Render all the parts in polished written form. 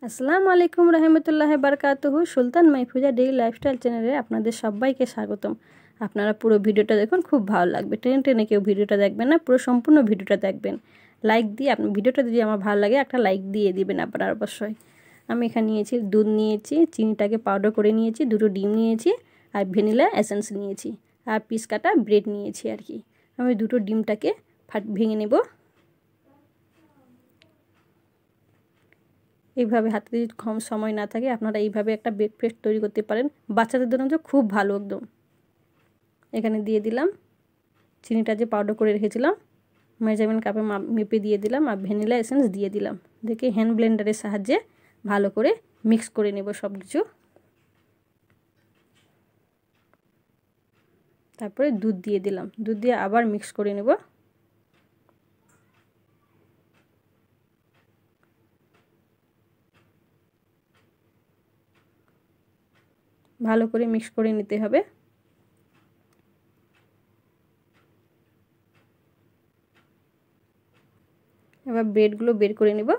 আসসালামু আলাইকুম রহমতুল্লাহি বারাকাতুহু। সুলতান মাহফুজা ডেইলি লাইফস্টাইল চ্যানেলে আপনাদের সবাইকে স্বাগতম। আপনারা পুরো ভিডিওটা দেখুন, খুব ভালো লাগবে। টেনে টেনে কেউ ভিডিওটা দেখবেন না, পুরো সম্পূর্ণ ভিডিওটা দেখবেন। লাইক দিয়ে আপনি ভিডিওটা যদি আমার ভালো লাগে একটা লাইক দিয়ে দিবেন আপনারা অবশ্যই। আমি এখানে নিয়েছি দুধ, নিয়েছি চিনিটাকে পাউডার করে নিয়েছি, দুটো ডিম নিয়েছি আর ভ্যানিলা এসেন্স নিয়েছি আর পিস কাটা ব্রেড নিয়েছি আর কি। আমি দুটো ডিমটাকে ভেঙে নেব। এইভাবে হাতে যদি কম সময় না থাকে আপনারা এইভাবে একটা ব্রেকফাস্ট তৈরি করতে পারেন, বাচ্চাদের জন্য তো খুব ভালো একদম। এখানে দিয়ে দিলাম চিনিটা যে পাউডার করে রেখেছিলাম, মেজারমেন্ট কাপে মেপে দিয়ে দিলাম আর ভ্যানিলা এসেন্স দিয়ে দিলাম। দেখে হ্যান্ড ব্লেন্ডারের সাহায্যে ভালো করে মিক্স করে নেব সব কিছু। তারপরে দুধ দিয়ে দিলাম, দুধ দিয়ে আবার মিক্স করে নেব। ভালো করে মিক্স করে নিতে হবে। এবার ব্রেডগুলো বের করে নেব,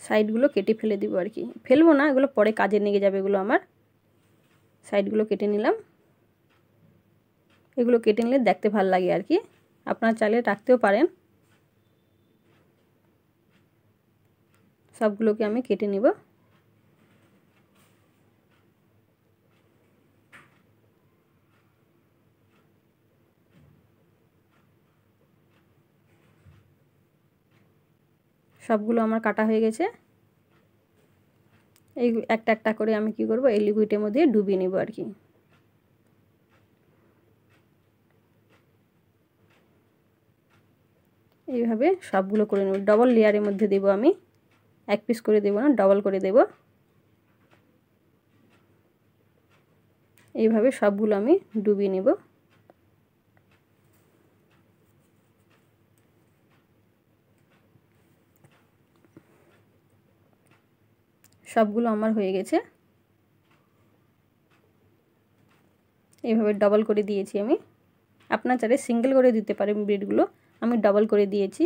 সাইডগুলো কেটে ফেলে দিব আর কি। ফেলবো না, এগুলো পরে কাজে লেগে যাবে এগুলো আমার। সাইডগুলো কেটে নিলাম। এগুলো কেটে নিলে দেখতে ভালো লাগে আর কি, আপনারা চাইলে রাখতেও পারেন। সবগুলোকে আমি কেটে নিব। সবগুলো আমার কাটা হয়ে গেছে। এই একটা একটা করে আমি কি করব, এই লিকুইডের মধ্যে ডুবিয়ে নেব আর কি। এইভাবে সবগুলো করে নেব। ডবল লেয়ারের মধ্যে দেব আমি, এক পিস করে দেব না, ডবল করে দেব। এইভাবে সবগুলো আমি ডুবিয়ে নেব। সবগুলো আমার হয়ে গেছে। এইভাবে ডবল করে দিয়েছি আমি। আপনার চাইলে সিঙ্গেল করে দিতে পারেন ব্রেডগুলো, আমি ডবল করে দিয়েছি।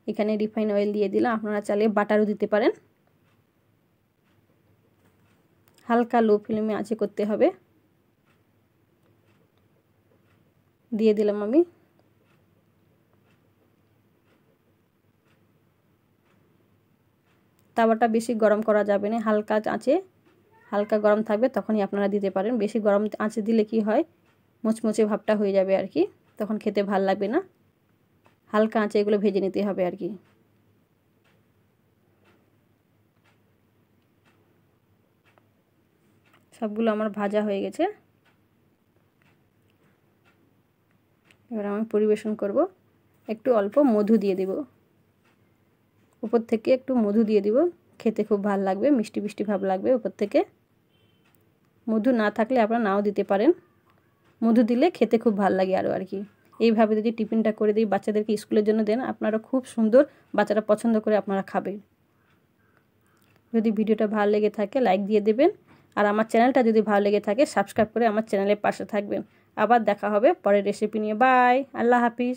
এখানে রিফাইন অয়েল দিয়ে দিলাম, আপনারা চাইলে বাটারও দিতে পারেন। হালকা লো ফ্লেমে আঁচে করতে হবে। দিয়ে দিলাম আমি। তাওয়াটা বেশি গরম করা যাবে না, হালকা আঁচে, হালকা গরম থাকবে তখনই আপনারা দিতে পারেন। বেশি গরম আঁচে দিলে কি হয়, মুচমুচে ভাবটা হয়ে যাবে আর কি, তখন খেতে ভাল লাগবে না। হালকা আঁচে এগুলো ভেজে নিতে হবে আর কি। সবগুলো আমার ভাজা হয়ে গেছে। এবার আমি পরিবেশন করব। একটু অল্প মধু দিয়ে দেব, উপর থেকে একটু মধু দিয়ে দিব, খেতে খুব ভালো লাগবে, মিষ্টি মিষ্টি ভাব লাগবে উপর থেকে। মধু না থাকলে আপনারা নাও দিতে পারেন, মধু দিলে খেতে খুব ভালো লাগে আরও আর কি। এইভাবে যদি টিফিনটা করে দিই, বাচ্চাদেরকে স্কুলের জন্য দেন, আপনারা খুব সুন্দর, বাচ্চারা পছন্দ করে আপনারা খাবেন। যদি ভিডিওটা ভালো লেগে থাকে লাইক দিয়ে দেবেন, আর আমার চ্যানেলটা যদি ভালো লেগে থাকে সাবস্ক্রাইব করে আমার চ্যানেলের পাশে থাকবেন। আবার দেখা হবে পরের রেসিপি নিয়ে। বাই, আল্লাহ হাফিজ।